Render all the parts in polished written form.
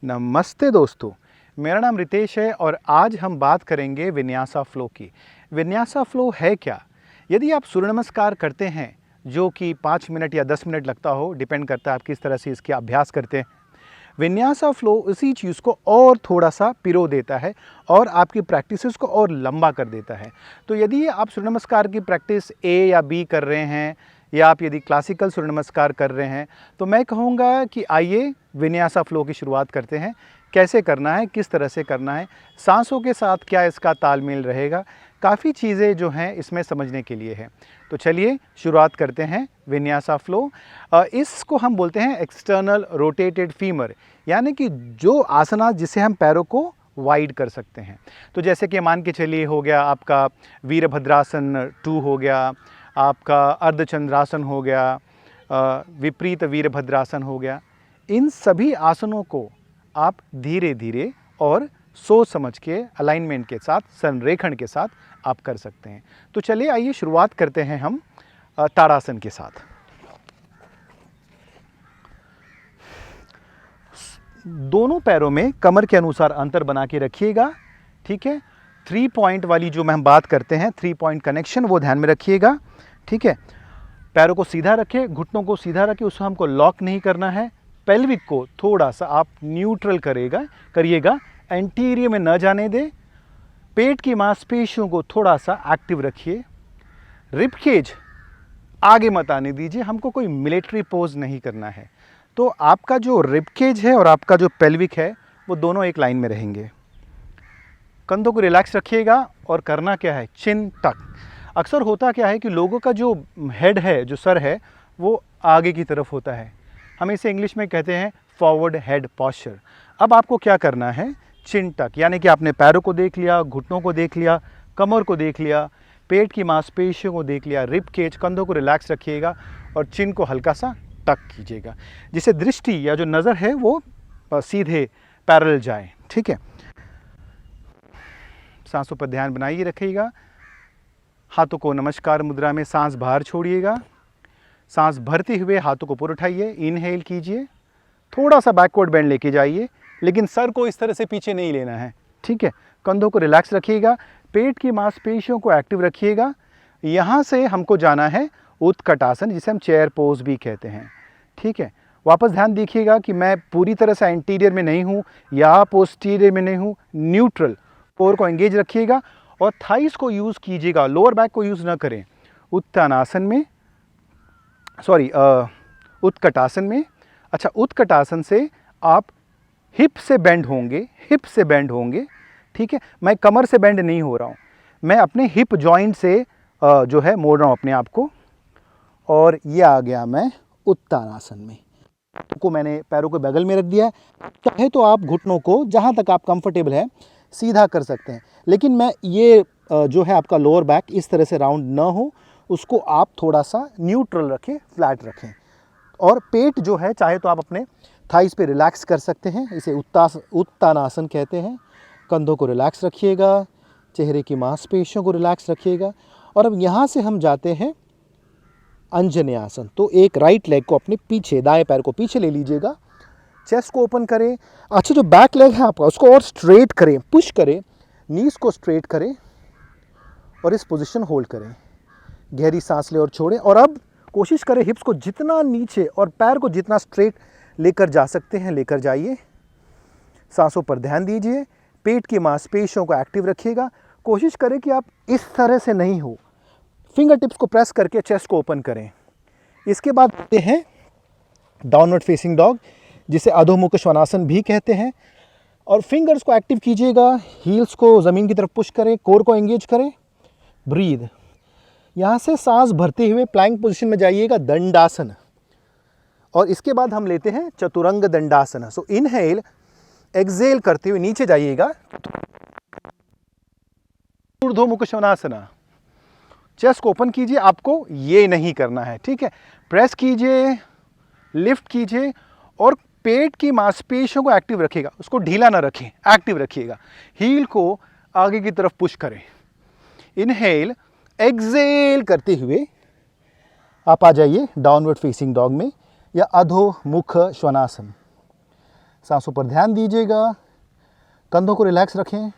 नमस्ते दोस्तों, मेरा नाम रितेश है और आज हम बात करेंगे विन्यासा फ्लो की। विन्यासा फ्लो है क्या? यदि आप सूर्य नमस्कार करते हैं जो कि 5 मिनट या 10 मिनट लगता हो, डिपेंड करता है आप किस तरह से इसके अभ्यास करते हैं। विन्यासा फ्लो इसी चीज़ को और थोड़ा सा पिरो देता है और आपकी प्रैक्टिसेस को और लंबा कर देता है। तो यदि आप सूर्य नमस्कार की प्रैक्टिस ए या बी कर रहे हैं या आप यदि क्लासिकल सूर्य नमस्कार कर रहे हैं तो मैं कहूँगा कि आइए विन्यासा फ्लो की शुरुआत करते हैं। कैसे करना है, किस तरह से करना है, सांसों के साथ क्या इसका तालमेल रहेगा, काफ़ी चीज़ें जो हैं इसमें समझने के लिए है। तो चलिए शुरुआत करते हैं विन्यासा फ्लो। इसको हम बोलते हैं एक्सटर्नल रोटेटेड फीमर, यानी कि जो आसना जिसे हम पैरों को वाइड कर सकते हैं। तो जैसे कि मान के चलिए हो गया आपका वीरभद्रासन 2 हो गया, आपका अर्धचंद्रासन हो गया, विपरीत वीरभद्रासन हो गया। इन सभी आसनों को आप धीरे धीरे और सोच समझ के अलाइनमेंट के साथ, संरेखण के साथ आप कर सकते हैं। तो चलिए आइए शुरुआत करते हैं हम ताड़ासन के साथ। दोनों पैरों में कमर के अनुसार अंतर बना के रखिएगा, ठीक है। 3 पॉइंट वाली जो हम बात करते हैं, 3 पॉइंट कनेक्शन, वो ध्यान में रखिएगा, ठीक है। पैरों को सीधा रखें, घुटनों को सीधा रखें, उसको हमको लॉक नहीं करना है। पेल्विक को थोड़ा सा आप न्यूट्रल करिएगा, एंटीरियर में न जाने दें। पेट की मांसपेशियों को थोड़ा सा एक्टिव रखिए। रिब केज आगे मत आने दीजिए, हमको कोई मिलिट्री पोज नहीं करना है। तो आपका जो रिब केज है और आपका जो पेल्विक है वो दोनों एक लाइन में रहेंगे। कंधों को रिलैक्स रखिएगा और करना क्या है, चिन टक। अक्सर होता क्या है कि लोगों का जो हेड है, जो सर है, वो आगे की तरफ होता है। हम इसे इंग्लिश में कहते हैं फॉरवर्ड हेड पॉस्चर। अब आपको क्या करना है, चिन टक, यानी कि आपने पैरों को देख लिया, घुटनों को देख लिया, कमर को देख लिया, पेट की मांसपेशियों को देख लिया, रिब केज, कंधों को रिलैक्स रखिएगा और चिन को हल्का सा टक कीजिएगा, जिससे दृष्टि या जो नज़र है वो सीधे पैरेलल जाए, ठीक है। सांसों पर ध्यान बनाइए रखिएगा। हाथों को नमस्कार मुद्रा में सांस बाहर छोड़िएगा। सांस भरते हुए हाथों को ऊपर उठाइए, इनहेल कीजिए, थोड़ा सा बैकवर्ड बेंड लेके जाइए, लेकिन सर को इस तरह से पीछे नहीं लेना है, ठीक है। कंधों को रिलैक्स रखिएगा, पेट की मांसपेशियों को एक्टिव रखिएगा। यहाँ से हमको जाना है उत्कटासन, जिसे हम चेयर पोज भी कहते हैं, ठीक है। वापस ध्यान देखिएगा कि मैं पूरी तरह से एंटीरियर में नहीं हूँ या पोस्टीरियर में नहीं हूँ, न्यूट्रल। कोर को एंगेज रखिएगा और थाइस को यूज़ कीजिएगा, लोअर बैक को यूज़ ना करें। उत्तानासन में, उत्कटासन में, अच्छा, उत्कटासन से आप हिप से बेंड होंगे, ठीक है। मैं कमर से बेंड नहीं हो रहा हूँ, मैं अपने हिप जॉइंट से जो है मोड़ रहा हूँ अपने आप को, और ये आ गया मैं उत्तानासन में। को मैंने पैरों को बगल में रख दिया है। चाहे तो आप घुटनों को जहाँ तक आप कंफर्टेबल है सीधा कर सकते हैं, लेकिन मैं ये जो है आपका लोअर बैक इस तरह से राउंड ना हो, उसको आप थोड़ा सा न्यूट्रल रखें, फ्लैट रखें। और पेट जो है चाहे तो आप अपने थाइस पे रिलैक्स कर सकते हैं, इसे उत्तानासन कहते हैं। कंधों को रिलैक्स रखिएगा, चेहरे की मांसपेशियों को रिलैक्स रखिएगा। और अब यहाँ से हम जाते हैं अंजनेयासन। तो एक राइट लेग को अपने पीछे, दाएं पैर को पीछे ले लीजिएगा, चेस्ट को ओपन करें। अच्छा, जो बैक लेग है आपका उसको और स्ट्रेट करें, पुश करें, नीज को स्ट्रेट करें और इस पोजीशन होल्ड करें। गहरी सांस लें और छोड़ें। और अब कोशिश करें हिप्स को जितना नीचे और पैर को जितना स्ट्रेट लेकर जा सकते हैं लेकर जाइए। सांसों पर ध्यान दीजिए, पेट की मांसपेशियों को एक्टिव रखिएगा। कोशिश करें कि आप इस तरह से नहीं हो, फिंगर टिप्स को प्रेस करके चेस्ट को ओपन करें। इसके बाद आते हैं डाउनवर्ड फेसिंग डॉग, जिसे अधोमुख श्वानासन भी कहते हैं। और फिंगर्स को एक्टिव कीजिएगा, हील्स को ज़मीन की तरफ पुश करें, कोर को एंगेज करें, ब्रीद। यहाँ से सांस भरते हुए प्लैंक पोजीशन में जाइएगा, दंडासन। और इसके बाद हम लेते हैं चतुरंग दंडासन। सो इनहेल, एक्सहेल करते हुए नीचे जाइएगा, ऊर्ध्वमुख श्वानासना। चेस्ट को ओपन कीजिए, आपको ये नहीं करना है, ठीक है। प्रेस कीजिए, लिफ्ट कीजिए और पेट की मांसपेशियों को एक्टिव रखिएगा, उसको ढीला ना रखें, एक्टिव रखिएगा। हील को आगे की तरफ पुश करें। इनहेल, एक्सहेल करते हुए आप आ जाइए डाउनवर्ड फेसिंग डॉग में या अधोमुख श्वानासन। सांसों पर ध्यान दीजिएगा, कंधों को रिलैक्स रखें।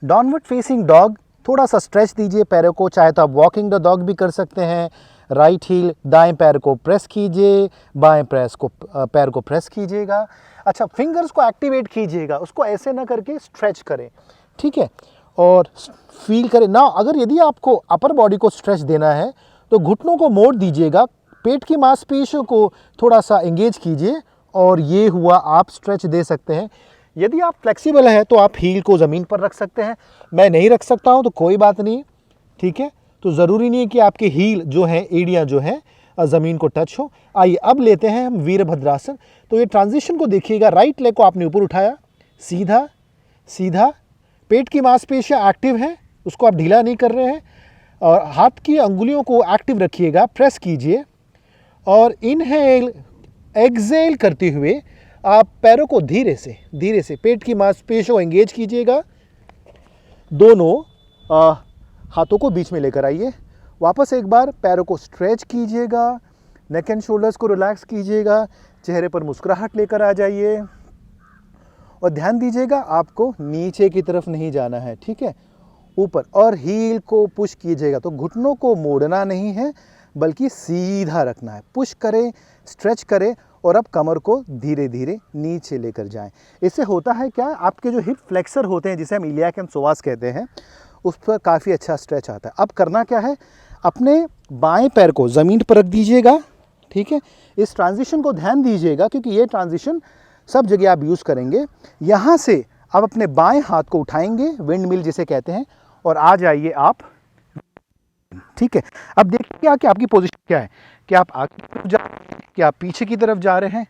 डाउनवर्ड फेसिंग डॉग, थोड़ा सा स्ट्रेच दीजिए पैरों को, चाहे तो आप वॉकिंग द डॉग भी कर सकते हैं। राइट हील दाएं पैर को प्रेस कीजिए, बाएं पैर को प्रेस कीजिएगा। अच्छा, फिंगर्स को एक्टिवेट कीजिएगा, उसको ऐसे ना करके स्ट्रेच करें, ठीक है, और फील करें ना। अगर यदि आपको अपर बॉडी को स्ट्रेच देना है तो घुटनों को मोड़ दीजिएगा, पेट की मांसपेशियों को थोड़ा सा एंगेज कीजिए और ये हुआ आप स्ट्रेच दे सकते हैं। यदि आप फ्लेक्सिबल है तो आप हील को ज़मीन पर रख सकते हैं। मैं नहीं रख सकता हूं तो कोई बात नहीं, ठीक है। तो ज़रूरी नहीं है कि आपकी हील जो है, एड़ियाँ जो है ज़मीन को टच हो। आइए अब लेते हैं हम वीरभद्रासन। तो ये ट्रांजिशन को देखिएगा, राइट लेग को आपने ऊपर उठाया, सीधा सीधा, पेट की मांसपेशियाँ एक्टिव हैं, उसको आप ढीला नहीं कर रहे हैं, और हाथ की अंगुलियों को एक्टिव रखिएगा, प्रेस कीजिए और इनहेल एक्सेल करते हुए आप पैरों को धीरे से पेट की मांसपेशियों को एंगेज कीजिएगा। दोनों हाथों को बीच में लेकर आइए। वापस एक बार पैरों को स्ट्रेच कीजिएगा, नेक एंड शोल्डर्स को रिलैक्स कीजिएगा, चेहरे पर मुस्कुराहट लेकर आ जाइए और ध्यान दीजिएगा आपको नीचे की तरफ नहीं जाना है, ठीक है, ऊपर। और हील को पुश कीजिएगा, तो घुटनों को मोड़ना नहीं है बल्कि सीधा रखना है। पुश करें, स्ट्रेच करें और अब कमर को धीरे धीरे नीचे लेकर जाएं। इससे होता है क्या, आपके जो हिप फ्लेक्सर होते हैं जिसे हम इलियाक एंड सोवास कहते हैं, उस पर काफ़ी अच्छा स्ट्रेच आता है। अब करना क्या है, अपने बाएं पैर को ज़मीन पर रख दीजिएगा, ठीक है। इस ट्रांजिशन को ध्यान दीजिएगा क्योंकि ये ट्रांजिशन सब जगह आप यूज़ करेंगे। यहाँ से अब अपने बाएं हाथ को उठाएंगे, विंड मिल जिसे कहते हैं, और आ जाइए आप, ठीक है। अब देखिए कि आपकी पोजीशन क्या है, कि आप आगे की तरफ जा रहे हैं, कि आप पीछे की तरफ जा रहे हैं।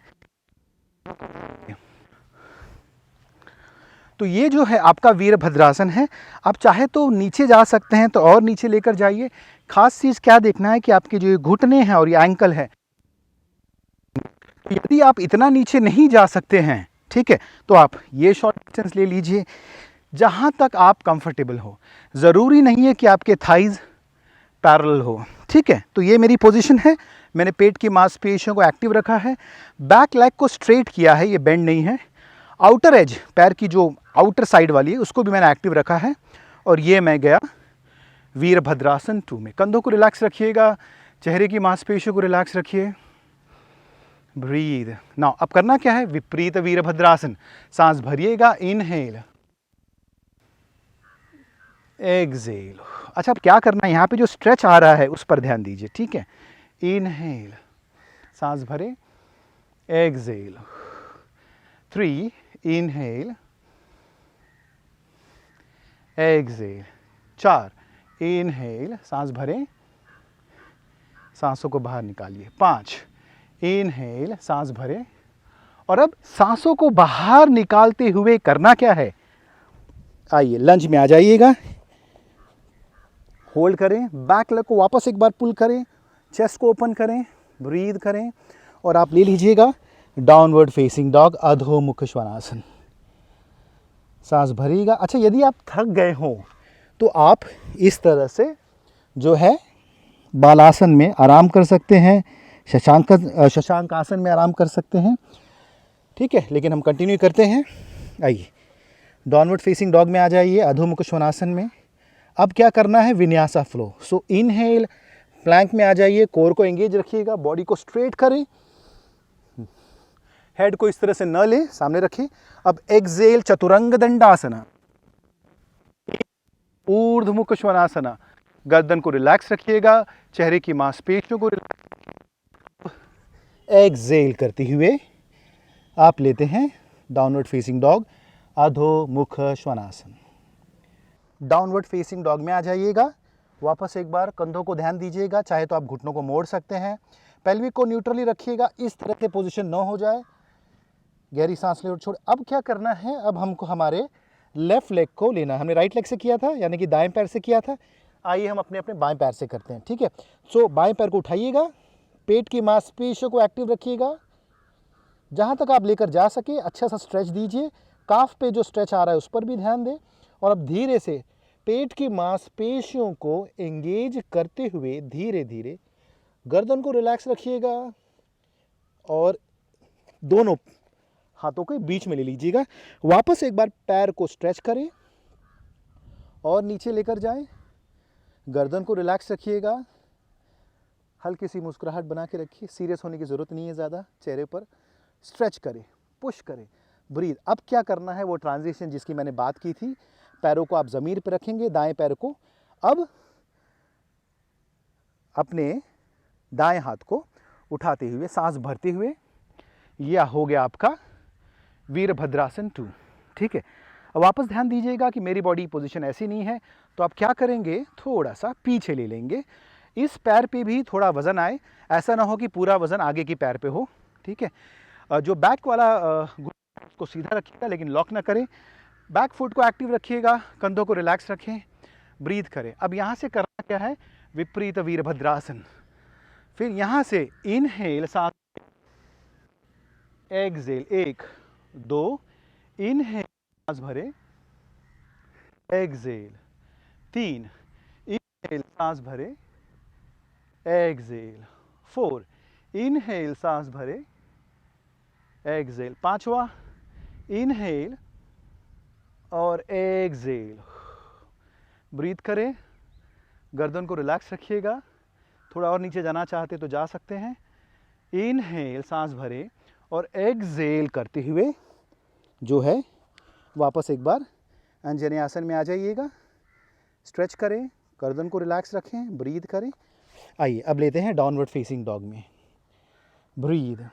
तो ये जो है आपका वीरभद्रासन है। आप चाहे तो नीचे जा सकते हैं तो और नीचे लेकर जाइए। खास चीज़ क्या देखना है कि आपके जो घुटने हैं और ये एंकल है, तो यदि आप इतना नीचे नहीं जा सकते हैं, ठीक है, तो आप ये शॉर्ट डिस्टेंस ले लीजिए जहाँ तक आप कंफर्टेबल हो। ज़रूरी नहीं है कि आपके थाइज़ पैरेलल हो, ठीक है। तो ये मेरी पोजीशन है, मैंने पेट की मांसपेशियों को एक्टिव रखा है, बैक लेग को स्ट्रेट किया है, ये बेंड नहीं है। आउटर एज, पैर की जो आउटर साइड वाली है, उसको भी मैंने एक्टिव रखा है, और ये मैं गया वीरभद्रासन 2 में। कंधों को रिलैक्स रखिएगा, चेहरे की मांसपेशियों को रिलैक्स रखिए, ब्रीद। नाउ अब करना क्या है, विपरीत वीरभद्रासन। सांस भरिएगा, इनहेल, एक्सेल। अच्छा, अब क्या करना है, यहाँ पे जो स्ट्रेच आ रहा है उस पर ध्यान दीजिए, ठीक है। इनहेल, सांस भरे, एक्सेल, 3, इनहेल, एक्सेल, 4, इनहेल, सांस भरें, सांसों को बाहर निकालिए, 5, इनहेल, सांस भरें। और अब सांसों को बाहर निकालते हुए करना क्या है, आइए लंज में आ जाइएगा, होल्ड करें, बैक लेग को वापस एक बार पुल करें, चेस्ट को ओपन करें, ब्रीद करें, और आप ले लीजिएगा डाउनवर्ड फेसिंग डॉग, अधोमुख श्वानासन। सांस भरिएगा। अच्छा, यदि आप थक गए हों तो आप इस तरह से जो है बालासन में आराम कर सकते हैं, शशांक आसन में आराम कर सकते हैं, ठीक है। लेकिन हम कंटिन्यू करते हैं। आइए डाउनवर्ड फेसिंग डॉग में आ जाइए, अधोमुख श्वानासन में। अब क्या करना है, विन्यासा फ्लो। सो इनहेल, प्लैंक में आ जाइए, कोर को एंगेज रखिएगा, बॉडी को स्ट्रेट करें, हेड को इस तरह से न ले, सामने रखिए। अब एक्सेल, चतुरंग दंडासना, ऊर्ध्वमुख श्वानासना। गर्दन को रिलैक्स रखिएगा, चेहरे की मांसपेशियों को एक्सेल करते हुए आप लेते हैं डाउनवर्ड फेसिंग डॉग, अधोमुख श्वानासन। डाउनवर्ड फेसिंग डॉग में आ जाइएगा, वापस एक बार कंधों को ध्यान दीजिएगा, चाहे तो आप घुटनों को मोड़ सकते हैं, पेल्विक को न्यूट्रली रखिएगा, इस तरह से पोजीशन न हो जाए। गहरी सांस ले और छोड़। अब क्या करना है, अब हमको हमारे लेफ्ट लेग को लेना है। हमने राइट लेग से किया था, यानी कि दाएं पैर से किया था। आइए हम अपने अपने बाएं पैर से करते हैं, ठीक है। सो बाएं पैर को उठाइएगा, पेट की मांसपेशियों को एक्टिव रखिएगा, जहाँ तक आप लेकर जा सके अच्छा सा स्ट्रेच दीजिए। काफ पे जो स्ट्रेच आ रहा है उस पर भी ध्यान दें, और अब धीरे से पेट की मांसपेशियों को एंगेज करते हुए धीरे धीरे गर्दन को रिलैक्स रखिएगा, और दोनों हाथों के बीच में ले लीजिएगा। वापस एक बार पैर को स्ट्रेच करें और नीचे लेकर जाएं। गर्दन को रिलैक्स रखिएगा, हल्की सी मुस्कुराहट बना के रखिए, सीरियस होने की ज़रूरत नहीं है ज़्यादा। चेहरे पर स्ट्रेच करें, पुश करें, ब्रीथ। अब क्या करना है वो ट्रांजिशन जिसकी मैंने बात की थी। पैरों को आप ज़मीन पर रखेंगे, दाएं पैर को। अब अपने दाएं हाथ को उठाते हुए सांस भरते हुए, यह हो गया आपका वीरभद्रासन 2। ठीक है, अब वापस ध्यान दीजिएगा कि मेरी बॉडी पोजीशन ऐसी नहीं है, तो आप क्या करेंगे, थोड़ा सा पीछे ले लेंगे। इस पैर पे भी थोड़ा वजन आए, ऐसा ना हो कि पूरा वजन आगे की पैर पे हो। ठीक है, जो बैक वाला को सीधा रखिएगा लेकिन लॉक ना करें। बैक फुट को एक्टिव रखिएगा, कंधों को रिलैक्स रखें, ब्रीथ करें। अब यहाँ से करना क्या है, विपरीत वीरभद्रासन। फिर यहाँ से इनहेल, सांस, एक्सहेल, 1 2, इनहेल सांस भरे, एक्सहेल, 3, इनहेल सांस भरे, एक्सहेल, 4, इनहेल सांस भरे, एक्सहेल, 5वां, इनहेल और एक्सहेल। ब्रीथ करें, गर्दन को रिलैक्स रखिएगा। थोड़ा और नीचे जाना चाहते तो जा सकते हैं। इनहेल सांस भरे और एक्सहेल करते हुए जो है वापस एक बार अंजनी आसन में आ जाइएगा। स्ट्रेच करें, गर्दन को रिलैक्स रखें, ब्रीथ करें। आइए अब लेते हैं डाउनवर्ड फेसिंग डॉग में। ब्रीथ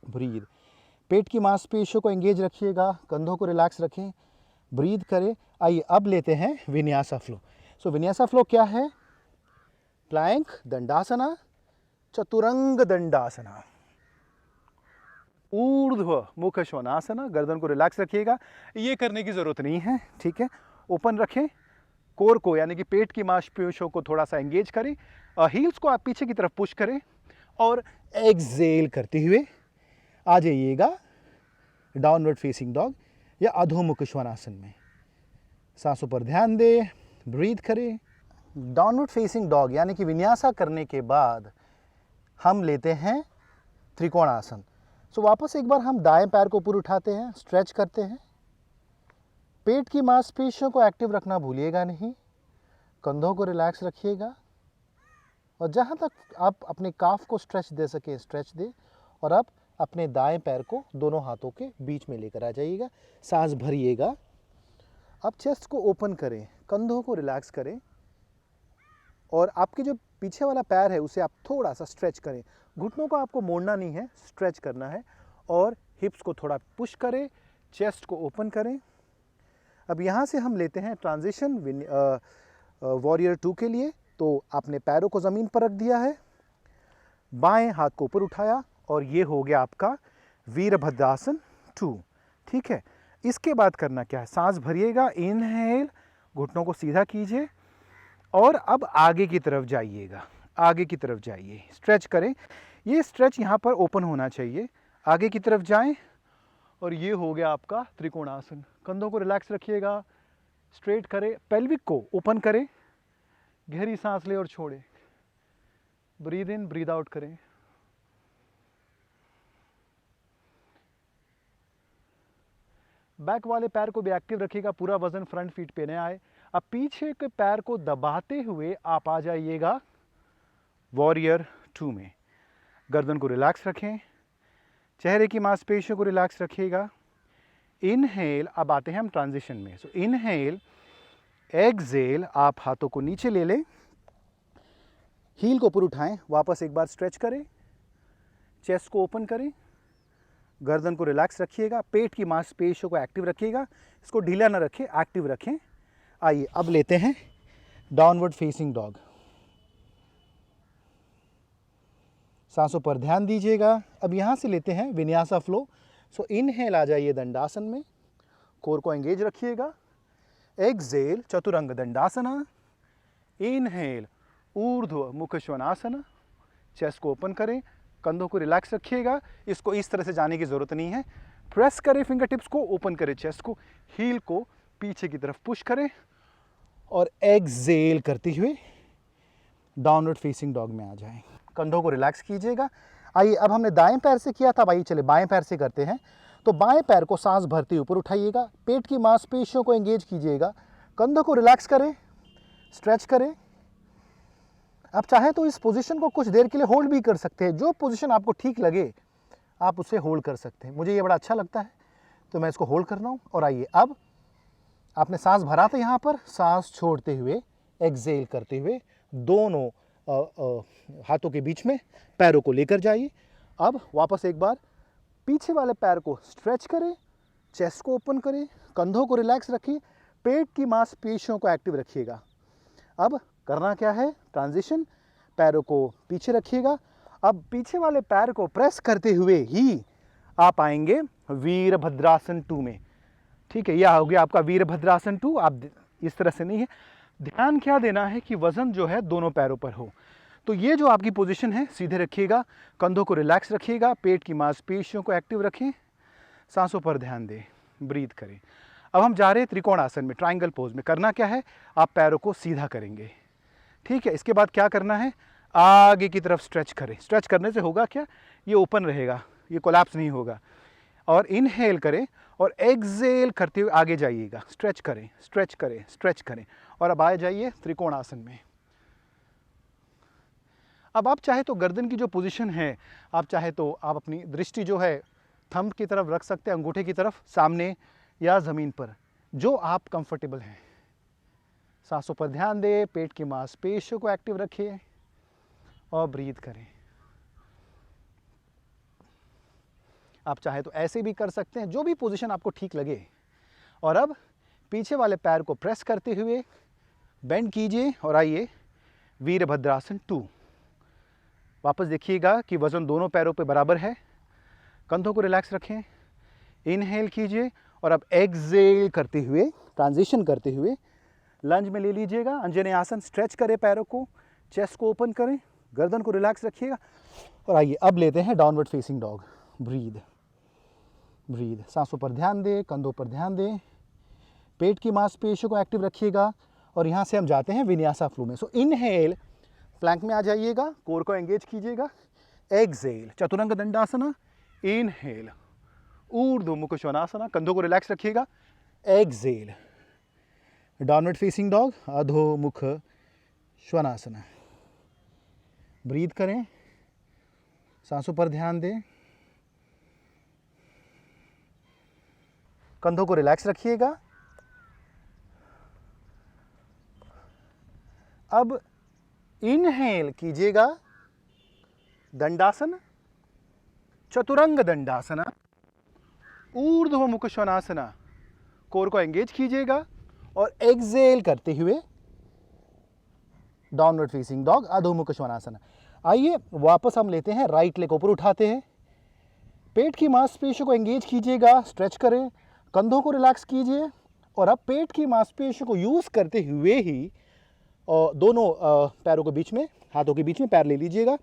ब्रीथ, पेट की मांसपेशियों को एंगेज रखिएगा, कंधों को रिलैक्स रखें, ब्रीथ करें। आइए अब लेते हैं विन्यासा फ्लो। सो विन्यासा फ्लो क्या है, प्लैंक, दंडासना, चतुरंग दंडासना, ऊर्ध्व मुख श्वानासना। गर्दन को रिलैक्स रखिएगा, ये करने की जरूरत नहीं है। ठीक है, ओपन रखें, कोर को यानी कि पेट की मांसपेशियों को थोड़ा सा एंगेज करें, हील्स को आप पीछे की तरफ पुश करें और एक्सहेल करते हुए आ जाइएगा डाउनवर्ड फेसिंग डॉग या अधोमुख श्वानासन में। सांसों पर ध्यान दें, ब्रीथ करें। डाउनवर्ड फेसिंग डॉग यानी कि विन्यासा करने के बाद हम लेते हैं त्रिकोणासन। सो वापस एक बार हम दाएं पैर को ऊपर उठाते हैं, स्ट्रेच करते हैं, पेट की मांसपेशियों को एक्टिव रखना भूलिएगा नहीं, कंधों को रिलैक्स रखिएगा और जहाँ तक आप अपने काफ को स्ट्रेच दे सके स्ट्रेच दे। और अब अपने दाएं पैर को दोनों हाथों के बीच में लेकर आ जाइएगा, सांस भरिएगा। अब चेस्ट को ओपन करें, कंधों को रिलैक्स करें और आपके जो पीछे वाला पैर है उसे आप थोड़ा सा स्ट्रेच करें। घुटनों को आपको मोड़ना नहीं है, स्ट्रेच करना है और हिप्स को थोड़ा पुश करें, चेस्ट को ओपन करें। अब यहाँ से हम लेते हैं ट्रांजिशन वॉरियर 2 के लिए। तो आपने पैरों को ज़मीन पर रख दिया है, बाएं हाथ को ऊपर उठाया और ये हो गया आपका वीरभद्रासन 2। ठीक है, इसके बाद करना क्या है, सांस भरिएगा, इनहेल, घुटनों को सीधा कीजिए और अब आगे की तरफ जाइएगा, आगे की तरफ जाइए, स्ट्रेच करें। ये स्ट्रेच यहाँ पर ओपन होना चाहिए, आगे की तरफ जाएं और ये हो गया आपका त्रिकोणासन। कंधों को रिलैक्स रखिएगा, स्ट्रेट करें, पेल्विक को ओपन करें, गहरी सांस ले और छोड़े, ब्रीद इन ब्रीद आउट करें। बैक वाले पैर को भी एक्टिव रखिएगा, पूरा वजन फ्रंट फीट पे न आए। अब पीछे के पैर को दबाते हुए आप आ जाइएगा वॉरियर 2 में। गर्दन को रिलैक्स रखें, चेहरे की मांसपेशियों को रिलैक्स रखिएगा। इनहेल, अब आते हैं हम ट्रांजिशन में। सो इनहेल, एक्सहेल, आप हाथों को नीचे ले लें, हील को ऊपर उठाएं, वापस एक बार स्ट्रेच करें, चेस्ट को ओपन करें, गर्दन को रिलैक्स रखिएगा, पेट की मांसपेशियों को एक्टिव रखिएगा, इसको ढीला ना रखें, एक्टिव रखें। आइए अब लेते हैं डाउनवर्ड फेसिंग डॉग। सांसों पर ध्यान दीजिएगा। अब यहाँ से लेते हैं विन्यासा फ्लो। सो इनहेल आ जाइए दंडासन में, कोर को एंगेज रखिएगा, एक्सहेल चतुरंग दंडासना, इनहेल ऊर्ध्व मुख श्वानासना, चेस्ट को ओपन करें, कंधों को रिलैक्स रखिएगा, इसको इस तरह से जाने की ज़रूरत नहीं है। प्रेस करें फिंगर टिप्स को, ओपन करें चेस्ट को, हील को पीछे की तरफ पुश करें और एक्सहेल करते हुए डाउनवर्ड फेसिंग डॉग में आ जाएं। कंधों को रिलैक्स कीजिएगा। आइए अब हमने दाएं पैर से किया था, अब आइए चले बाएं पैर से करते हैं। तो बाएं पैर को सांस भरते ऊपर उठाइएगा, पेट की मांसपेशियों को एंगेज कीजिएगा, कंधों को रिलैक्स करें, स्ट्रेच करें। आप चाहे तो इस पोजीशन को कुछ देर के लिए होल्ड भी कर सकते हैं, जो पोजीशन आपको ठीक लगे आप उसे होल्ड कर सकते हैं। मुझे ये बड़ा अच्छा लगता है तो मैं इसको होल्ड कर रहा हूँ। और आइए अब आपने सांस भरा था यहाँ पर, सांस छोड़ते हुए एक्सेल करते हुए दोनों हाथों के बीच में पैरों को लेकर जाइए। अब वापस एक बार पीछे वाले पैर को स्ट्रेच करें, चेस्ट को ओपन करें, कंधों को रिलैक्स रखिए, पेट की मांसपेशियों को एक्टिव रखिएगा। अब करना क्या है, ट्रांजिशन, पैरों को पीछे रखिएगा। अब पीछे वाले पैर को प्रेस करते हुए ही आप आएंगे वीरभद्रासन 2 में। ठीक है, यह हो गया आपका वीरभद्रासन 2। आप इस तरह से नहीं है, ध्यान क्या देना है कि वजन जो है दोनों पैरों पर हो। तो ये जो आपकी पोजीशन है, सीधे रखिएगा, कंधों को रिलैक्स रखिएगा, पेट की मांसपेशियों को एक्टिव रखें, सांसों पर ध्यान दें, ब्रीथ करें। अब हम जा रहे हैं त्रिकोणासन में, ट्रायंगल पोज में। करना क्या है, आप पैरों को सीधा करेंगे। ठीक है, इसके बाद क्या करना है, आगे की तरफ स्ट्रेच करें। स्ट्रेच करने से होगा क्या, ये ओपन रहेगा, ये कोलैप्स नहीं होगा। और इनहेल करें और एक्सेल करते हुए आगे जाइएगा, स्ट्रेच करें, स्ट्रेच करें, स्ट्रेच करें। और अब आ जाइए त्रिकोणासन में। अब आप चाहे तो गर्दन की जो पोजीशन है, आप चाहे तो आप अपनी दृष्टि जो है थंब की तरफ रख सकते हैं, अंगूठे की तरफ, सामने या ज़मीन पर, जो आप कंफर्टेबल हैं। सांसों पर ध्यान दें, पेट की मांसपेशियों को एक्टिव रखिए और ब्रीथ करें। आप चाहे तो ऐसे भी कर सकते हैं, जो भी पोजीशन आपको ठीक लगे। और अब पीछे वाले पैर को प्रेस करते हुए बेंड कीजिए और आइए वीरभद्रासन 2। वापस देखिएगा कि वजन दोनों पैरों पे बराबर है, कंधों को रिलैक्स रखें, इनहेल कीजिए और अब एक्सेल करते हुए, ट्रांजिशन करते हुए लंज में ले लीजिएगा, अंजनेय आसन। स्ट्रेच करें पैरों को, चेस्ट को ओपन करें, गर्दन को रिलैक्स रखिएगा। और आइए अब लेते हैं downward facing dog. Breathe breathe, सांसों पर ध्यान दें, कंधों पर ध्यान दें, पेट की मांसपेशियों को एक्टिव रखिएगा। और यहाँ से हम जाते हैं विन्यासा फ्लो में। सो इनहेल, प्लैंक में आ जाइएगा, कोर को एंगेज कीजिएगा, एक्सेल चतुरंग दंडासना, इनहेल ऊर्ध्वमुख श्वानासना, कंधों को रिलैक्स रखिएगा, एक्सेल डाउनवर्ड फेसिंग डॉग, अधोमुख श्वानासना। ब्रीथ करें, सांसों पर ध्यान दें, कंधों को रिलैक्स रखिएगा। अब इनहेल कीजिएगा, दंडासन, चतुरंग दंडासना, ऊर्ध्वमुख श्वानासना, कोर को एंगेज कीजिएगा और एक्सेल करते हुए डाउनवर्ड फेसिंग डॉग, अधोमुख श्वानासना। आइए वापस हम लेते हैं, राइट लेग ऊपर उठाते हैं, पेट की मांसपेशियों को एंगेज कीजिएगा, स्ट्रेच करें, कंधों को रिलैक्स कीजिए। और अब पेट की मांसपेशियों को यूज़ करते हुए ही दोनों पैरों के बीच में, हाथों के बीच में पैर ले लीजिएगा,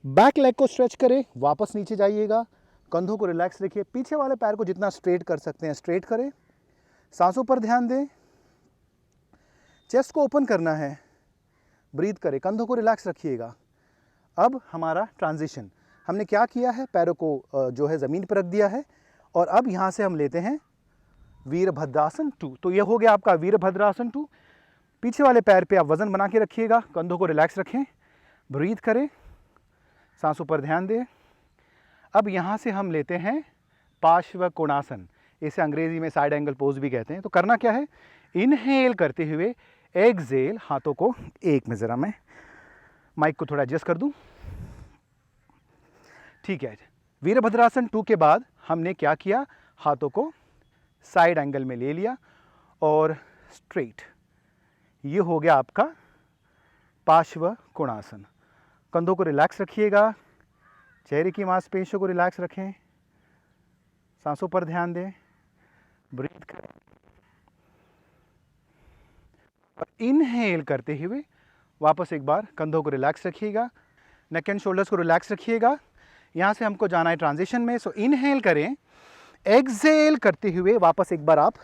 बैक लेग को स्ट्रेच करें, वापस नीचे जाइएगा, कंधों को रिलैक्स रखिए, पीछे वाले पैर को जितना स्ट्रेट कर सकते हैं स्ट्रेट करें, सांसों पर ध्यान दें, चेस्ट को ओपन करना है, ब्रीथ करें, कंधों को रिलैक्स रखिएगा। अब हमारा ट्रांजिशन, हमने क्या किया है, पैरों को जो है ज़मीन पर रख दिया है और अब यहाँ से हम लेते हैं वीरभद्रासन 2। तो ये हो गया आपका वीरभद्रासन 2। पीछे वाले पैर पे आप वजन बना के रखिएगा, कंधों को रिलैक्स रखें, ब्रीथ करें, सांसों पर ध्यान दें। अब यहाँ से हम लेते हैं पार्श्व कोणासन, इसे अंग्रेजी में साइड एंगल पोज भी कहते हैं। तो करना क्या है, इनहेल करते हुए एक्सेल, हाथों को एक में, ज़रा मैं माइक को थोड़ा एडजस्ट कर दूं, ठीक है। वीरभद्रासन 2 के बाद हमने क्या किया, हाथों को साइड एंगल में ले लिया और स्ट्रेट, ये हो गया आपका पार्श्व कोणासन। कंधों को रिलैक्स रखिएगा, चेहरे की मांसपेशियों को रिलैक्स रखें, सांसों पर ध्यान दें, ब्रीथ करें और इनहेल करते हुए वापस एक बार कंधों को रिलैक्स रखिएगा, नेक एंड शोल्डर्स को रिलैक्स रखिएगा। यहाँ से हमको जाना है ट्रांजिशन में। सो इनहेल करें, एक्सेल करते हुए वापस एक बार आप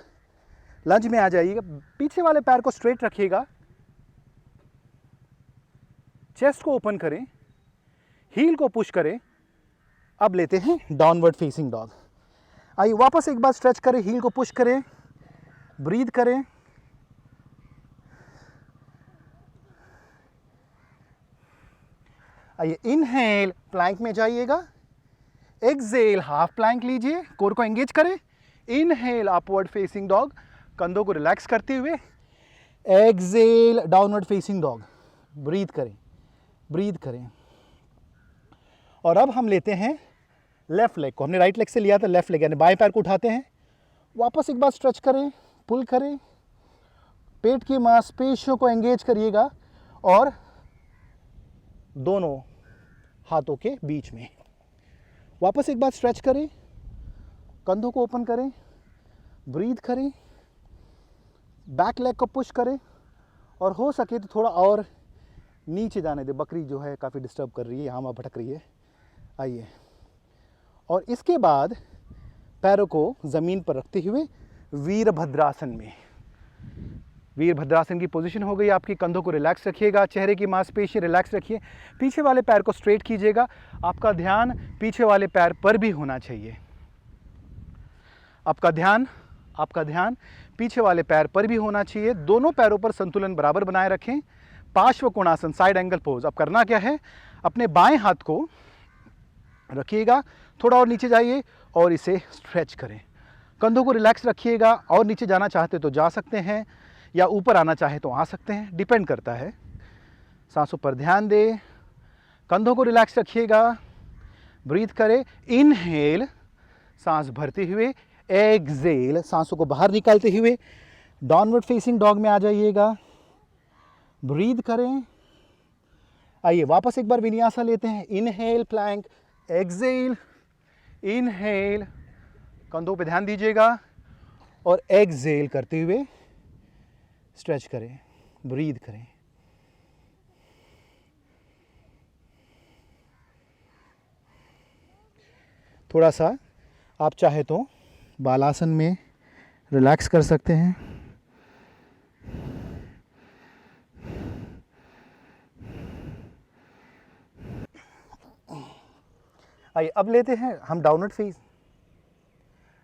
लंज में आ जाइएगा, पीछे वाले पैर को स्ट्रेट रखिएगा, चेस्ट को ओपन करें, हील को पुश करें। अब लेते हैं डाउनवर्ड फेसिंग डॉग। आइए वापस एक बार स्ट्रेच करें, हील को पुश करें, ब्रीथ करें। आइए इनहेल प्लैंक में जाइएगा, एक्सहेल हाफ प्लैंक लीजिए, कोर को एंगेज करें। इनहेल अपवर्ड फेसिंग डॉग, कंधों को रिलैक्स करते हुए। Exhale downward facing dog, breathe करें, ब्रीथ करें। और अब हम लेते हैं लेफ्ट लेग को, हमने राइट लेग से लिया था, लेफ्ट लेग यानी बाएं पैर को उठाते हैं, वापस एक बार स्ट्रेच करें, पुल करें, पेट की मांसपेशियों को एंगेज करिएगा और दोनों हाथों के बीच में वापस एक बार स्ट्रेच करें, कंधों को ओपन करें, ब्रीथ करें, बैक लेग को पुश करें और हो सके तो थोड़ा और नीचे जाने दे। बकरी जो है काफ़ी डिस्टर्ब कर रही है, यहाँ वहाँ भटक रही है। आइए, और इसके बाद पैरों को ज़मीन पर रखते हुए वीरभद्रासन में। वीरभद्रासन की पोजीशन हो गई आपकी। कंधों को रिलैक्स रखिएगा, चेहरे की मांसपेशी रिलैक्स रखिए, पीछे वाले पैर को स्ट्रेट कीजिएगा। आपका ध्यान पीछे वाले पैर पर भी होना चाहिए। आपका ध्यान पीछे वाले पैर पर भी होना चाहिए। दोनों पैरों पर संतुलन बराबर बनाए रखें। पार्श्व कोणासन, साइड एंगल पोज। अब करना क्या है, अपने बाएं हाथ को रखिएगा, थोड़ा और नीचे जाइए और इसे स्ट्रेच करें। कंधों को रिलैक्स रखिएगा, और नीचे जाना चाहते तो जा सकते हैं या ऊपर आना चाहे तो आ सकते हैं, डिपेंड करता है। सांसों पर ध्यान दें, कंधों को रिलैक्स रखिएगा, ब्रीथ करें। इनहेल सांस भरते हुए, एक्सहेल सांसों को बाहर निकालते हुए डाउनवर्ड फेसिंग डॉग में आ जाइएगा, ब्रीथ करें। आइए वापस एक बार विन्यासा लेते हैं। इनहेल प्लैंक, एक्सहेल, इनहेल, कंधों पे ध्यान दीजिएगा और एक्सहेल करते हुए स्ट्रेच करें, ब्रीथ करें। थोड़ा सा आप चाहे तो बालासन में रिलैक्स कर सकते हैं। आइए अब लेते हैं हम डाउनवर्ड फेस।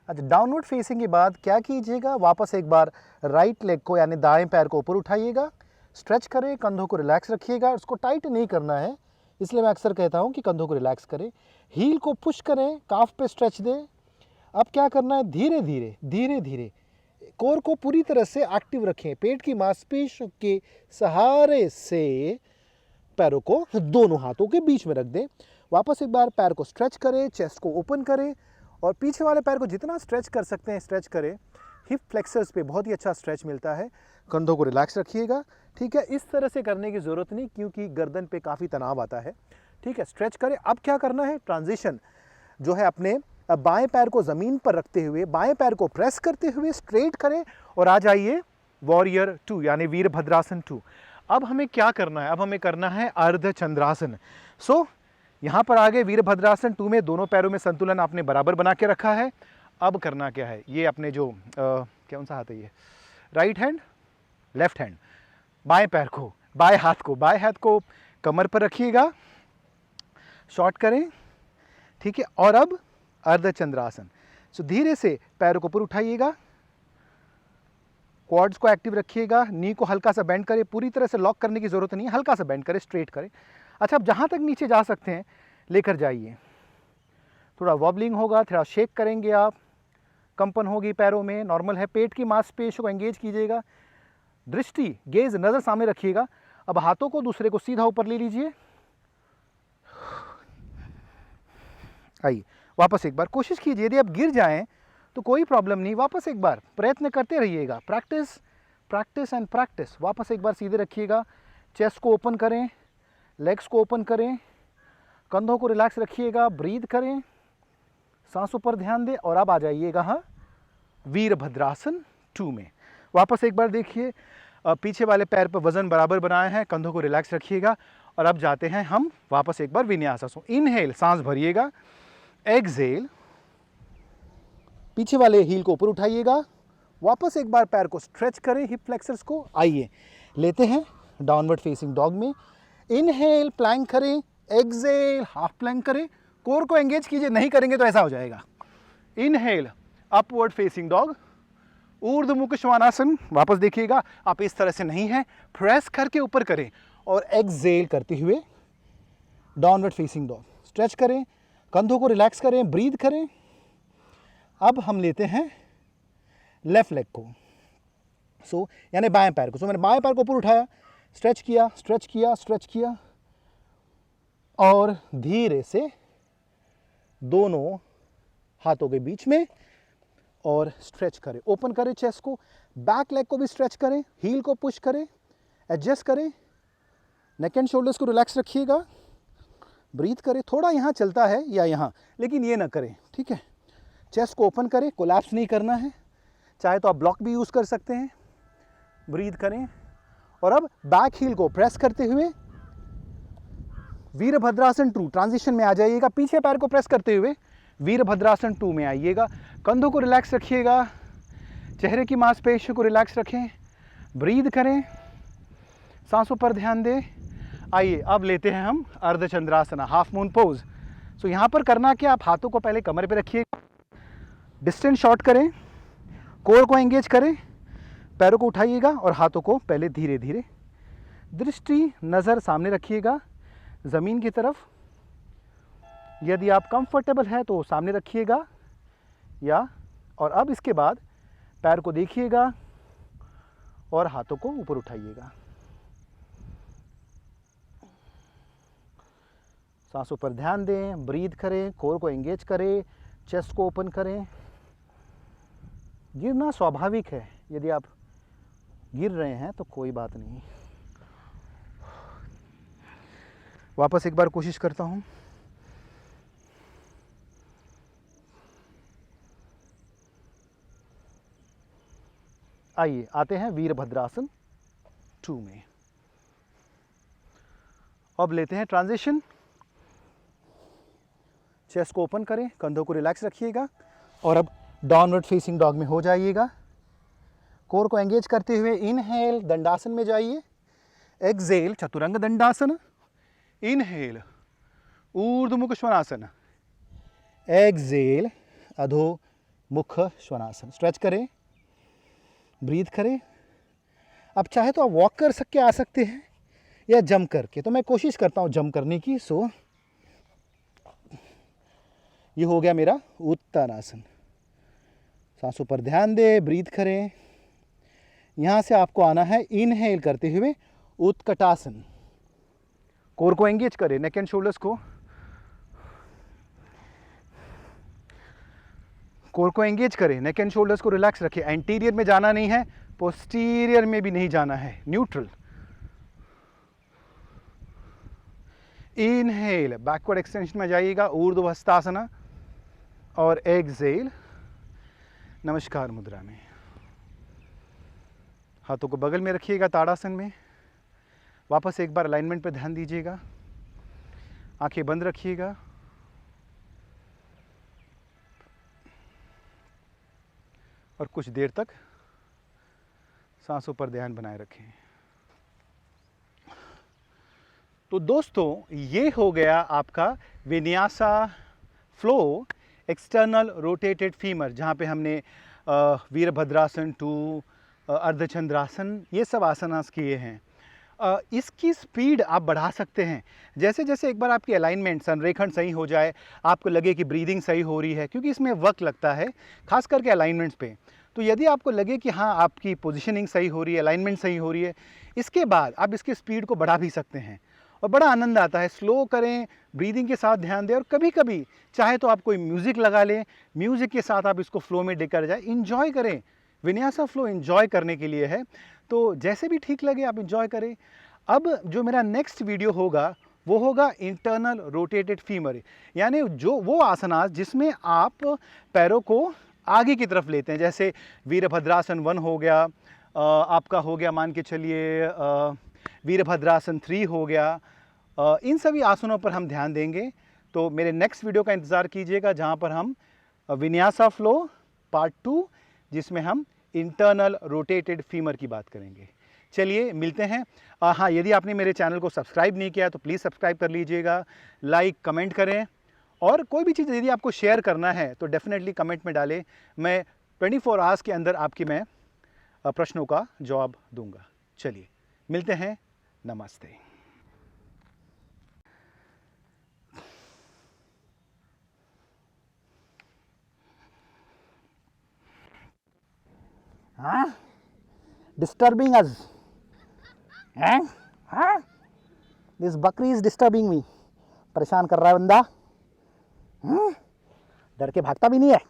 अच्छा, डाउनवर्ड फेसिंग के बाद क्या कीजिएगा, वापस एक बार राइट लेग को यानी दाएं पैर को ऊपर उठाइएगा, स्ट्रेच करें, कंधों को रिलैक्स रखिएगा। उसको टाइट नहीं करना है, इसलिए मैं अक्सर कहता हूं कि कंधों को रिलैक्स करें। हील को पुश करें, काफ पे स्ट्रेच दें। अब क्या करना है, धीरे धीरे धीरे धीरे कोर को पूरी तरह से एक्टिव रखें। पेट की मांसपेशियों के सहारे से पैरों को दोनों हाथों के बीच में रख दें। वापस एक बार पैर को स्ट्रेच करें, चेस्ट को ओपन करें और पीछे वाले पैर को जितना स्ट्रेच कर सकते हैं स्ट्रेच करें। हिप फ्लेक्सर्स पे बहुत ही अच्छा स्ट्रेच मिलता है। कंधों को रिलैक्स रखिएगा, ठीक है। इस तरह से करने की ज़रूरत नहीं क्योंकि गर्दन पे काफ़ी तनाव आता है, ठीक है। स्ट्रेच करें। अब क्या करना है, ट्रांजिशन जो है अपने बाएं पैर को ज़मीन पर रखते हुए बाएं पैर को प्रेस करते हुए स्ट्रेट करें और आ जाइए वॉरियर 2 यानी वीरभद्रासन 2। अब हमें क्या करना है, अब हमें करना है अर्धचंद्रासन। सो यहाँ पर आगे वीरभद्रासन 2 में दोनों पैरों में संतुलन आपने बराबर बना के रखा है। अब करना क्या है, ये अपने जो कौन सा हाथ है ये, राइट हैंड, लेफ्ट हैंड, बाएं पैर को, बाएं हाथ को कमर पर रखिएगा, शॉर्ट करें, ठीक है। और अब अर्धचंद्रासन। सो धीरे से पैरों को ऊपर उठाइएगा, क्वाड्स को एक्टिव रखिएगा, नी को हल्का सा बेंड करें, पूरी तरह से लॉक करने की जरूरत नहीं है, हल्का सा बेंड करें, स्ट्रेट करें। अच्छा, अब जहाँ तक नीचे जा सकते हैं लेकर जाइए। थोड़ा वॉबलिंग होगा, थोड़ा शेक करेंगे आप, कंपन होगी पैरों में, नॉर्मल है। पेट की मांसपेशियों को एंगेज कीजिएगा, दृष्टि गेज नज़र सामने रखिएगा। अब हाथों को दूसरे को सीधा ऊपर ले लीजिए। आइए वापस एक बार कोशिश कीजिए, यदि आप गिर जाएं तो कोई प्रॉब्लम नहीं, वापस एक बार प्रयत्न करते रहिएगा। Practice practice and practice. वापस एक बार सीधे रखिएगा, चेस्ट को ओपन करें, लेग्स को ओपन करें, कंधों को रिलैक्स रखिएगा, ब्रीथ करें, सांसों पर ध्यान दें और अब आ जाइएगा हाँ वीरभद्रासन 2 में। वापस एक बार देखिए, पीछे वाले पैर पर वजन बराबर बनाए हैं, कंधों को रिलैक्स रखिएगा और अब जाते हैं हम वापस एक बार विन्यासासन। इनहेल सांस भरिएगा, एक्सहेल, पीछे वाले हील को ऊपर उठाइएगा, वापस एक बार पैर को स्ट्रेच करें, हिप फ्लेक्सर्स को। आइए लेते हैं डाउनवर्ड फेसिंग डॉग में। इनहेल प्लैंक करें, एक्सेल, हाफ प्लैंक करें, कोर को एंगेज कीजिए, नहीं करेंगे तो ऐसा हो जाएगा। Inhale, upward facing dog, ऊर्ध्वमुख Shvanasana, वापस देखिएगा, आप इस तरह से नहीं है, प्रेस करके ऊपर करें और एक्सेल करते हुए डाउनवर्ड फेसिंग डॉग। स्ट्रेच करें, कंधों को रिलैक्स करें, ब्रीथ करें। अब हम लेते हैं लेफ्ट लेग को, यानी बाएं पैर को। मैंने बाएं पैर को ऊपर उठाया, स्ट्रेच किया, स्ट्रेच किया, स्ट्रेच किया और धीरे से दोनों हाथों के बीच में और स्ट्रेच करें, ओपन करें चेस्ट को, बैक लेग को भी स्ट्रेच करें, हील को पुश करें, एडजस्ट करें, नेक एंड शोल्डर्स को रिलैक्स रखिएगा, ब्रीथ करें। थोड़ा यहाँ चलता है या यहाँ, लेकिन ये ना करें, ठीक है। चेस्ट को ओपन करें, कोलैप्स नहीं करना है, चाहे तो आप ब्लॉक भी यूज़ कर सकते हैं। ब्रीथ करें और अब बैक हील को प्रेस करते हुए वीरभद्रासन 2 ट्रांजिशन में आ जाइएगा। पीछे पैर को प्रेस करते हुए वीरभद्रासन 2 में आइएगा। कंधों को रिलैक्स रखिएगा, चेहरे की मांसपेशियों को रिलैक्स रखें, ब्रीथ करें, सांसों पर ध्यान दें। आइए अब लेते हैं हम अर्धचंद्रासना, हाफ मून पोज। यहाँ पर करना क्या, आप हाथों को पहले कमर पे रखिए, डिस्टेंस शॉर्ट करें, कोर को एंगेज करें, पैरों को उठाइएगा और हाथों को पहले धीरे धीरे, दृष्टि नज़र सामने रखिएगा ज़मीन की तरफ। यदि आप कंफर्टेबल है तो सामने रखिएगा और अब इसके बाद पैर को देखिएगा और हाथों को ऊपर उठाइएगा। सांसों पर ध्यान दें, ब्रीथ करें, कोर को एंगेज करें, चेस्ट को ओपन करें। गिरना स्वाभाविक है, यदि आप गिर रहे हैं तो कोई बात नहीं। वापस एक बार कोशिश करता हूं। आइए आते हैं वीरभद्रासन 2 में। अब लेते हैं ट्रांजिशन। चेस्ट को ओपन करें, कंधों को रिलैक्स रखिएगा और अब डाउनवर्ड फेसिंग डॉग में हो जाइएगा। कोर को एंगेज करते हुए इनहेल, दंडासन में जाइए। एक्सेल, चतुरंग दंडासन। Inhale, ऊर्ध्वमुख Shvanasana. Excel, अधोमुख Shvanasana. Stretch करें, ब्रीथ करें। अब चाहे तो आप वॉक कर के आ सकते हैं या जंप करके, तो मैं कोशिश करता हूँ जंप करने की। ये हो गया मेरा उत्तानासन। सांसों पर ध्यान दें, ब्रीथ करें। यहाँ से आपको आना है इनहेल करते हुए उत्कटासन। कोर को एंगेज करें, नेक एंड शोल्डर्स को, कोर को एंगेज करें, नेक एंड शोल्डर्स को रिलैक्स रखें। एंटीरियर में जाना नहीं है, पोस्टीरियर में भी नहीं जाना है, न्यूट्रल। इनहेल, बैकवर्ड एक्सटेंशन में जाइएगा, ऊर्ध्वहस्तासना और एक्सेल, नमस्कार मुद्रा में। हाथों को बगल में रखिएगा ताड़ासन में। वापस एक बार अलाइनमेंट पर ध्यान दीजिएगा, आंखें बंद रखिएगा। और कुछ देर तक सांसों पर ध्यान बनाए रखें। तो दोस्तों, ये हो गया आपका vinyasa flow external rotated femur, जहाँ पे हमने वीरभद्रासन 2, अर्धचंद्रासन, ये सब आसनास किए हैं। इसकी स्पीड आप बढ़ा सकते हैं जैसे जैसे एक बार आपकी अलाइनमेंट, संरेखण सही हो जाए, आपको लगे कि ब्रीदिंग सही हो रही है, क्योंकि इसमें वक्त लगता है खास करके अलाइनमेंट्स पे। तो यदि आपको लगे कि हाँ आपकी पोजीशनिंग सही हो रही है, अलाइनमेंट सही हो रही है, इसके बाद आप इसकी स्पीड को बढ़ा भी सकते हैं और बड़ा आनंद आता है। स्लो करें, ब्रीदिंग के साथ ध्यान दें और कभी कभी चाहे तो आप कोई म्यूज़िक लगा लें, म्यूज़िक के साथ आप इसको फ्लो में लेकर जाए, इंजॉय करें। विन्यासा फ्लो इंजॉय करने के लिए है, तो जैसे भी ठीक लगे आप इंजॉय करें। अब जो मेरा नेक्स्ट वीडियो होगा वो होगा इंटरनल रोटेटेड फीमर, यानी जो वो आसनास जिसमें आप पैरों को आगे की तरफ लेते हैं, जैसे वीरभद्रासन 1 हो गया, आपका हो गया मान के चलिए वीरभद्रासन 3 हो गया। इन सभी आसनों पर हम ध्यान देंगे। तो मेरे नेक्स्ट वीडियो का इंतज़ार कीजिएगा, जहाँ पर हम विन्यासा फ्लो पार्ट 2, जिसमें हम इंटरनल रोटेटेड फीमर की बात करेंगे। चलिए मिलते हैं। हाँ, यदि आपने मेरे चैनल को सब्सक्राइब नहीं किया तो प्लीज़ सब्सक्राइब कर लीजिएगा, लाइक कमेंट करें, और कोई भी चीज़ यदि आपको शेयर करना है तो डेफिनेटली कमेंट में डालें। मैं 24 आवर्स के अंदर आपकी मैं प्रश्नों का जवाब दूंगा। चलिए मिलते हैं, नमस्ते। हाँ, डिस्टर्बिंग अस, हैं? हाँ, दिस बकरी इज डिस्टर्बिंग मी, परेशान कर रहा है बंदा। डर के भागता भी नहीं है।